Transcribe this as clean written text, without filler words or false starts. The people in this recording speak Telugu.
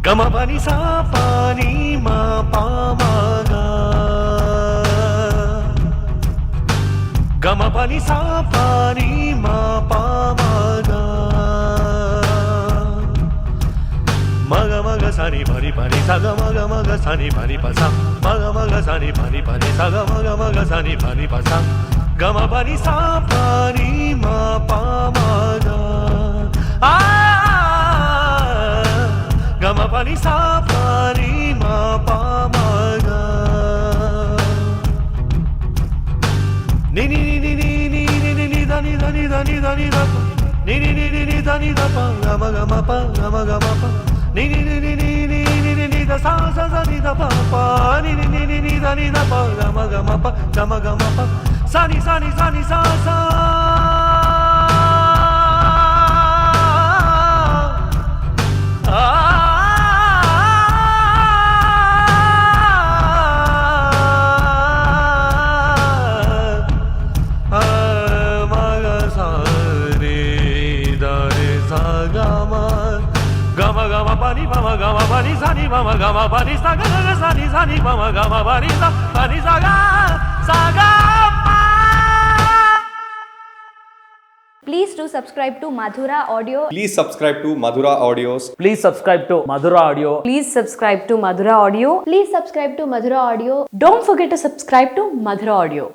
గమ పని సా పాని మా పా మా గా గమ పని సా పాని మా పా మా గా మగ మగ సని పని పని సగ మగ మగ సని పని పస మగ మగ సని పని పని సగ మగ మగ సని పని పస గమ పని సా పాని మా పా మా గా గమ పని సా పాని మా పా మా గా ని ని ని ని ని ని ని ని దని దని దని దని ద ని ని ని ని ని దని ద ప గమ గమ ప గమ గమ ప ని ని ని ని ని ని ని ని ని ద సా సా సా ని ద ప ప ని ని ని ని ని దని ద ప గమ గమ ప గమ గమ ప సా ని సా ని సా ని సా సా గమ గమ పని పమ గమ పని సని పమ గమ పని సగ గగ సని సని పమ గమ పని స పని సగ సగ Please do subscribe to Madhura Audio. Please subscribe to Madhura Audios. Please subscribe to Madhura Audio. Please subscribe to Madhura Audio. Please subscribe to Madhura Audio. Don't forget to subscribe to Madhura Audio.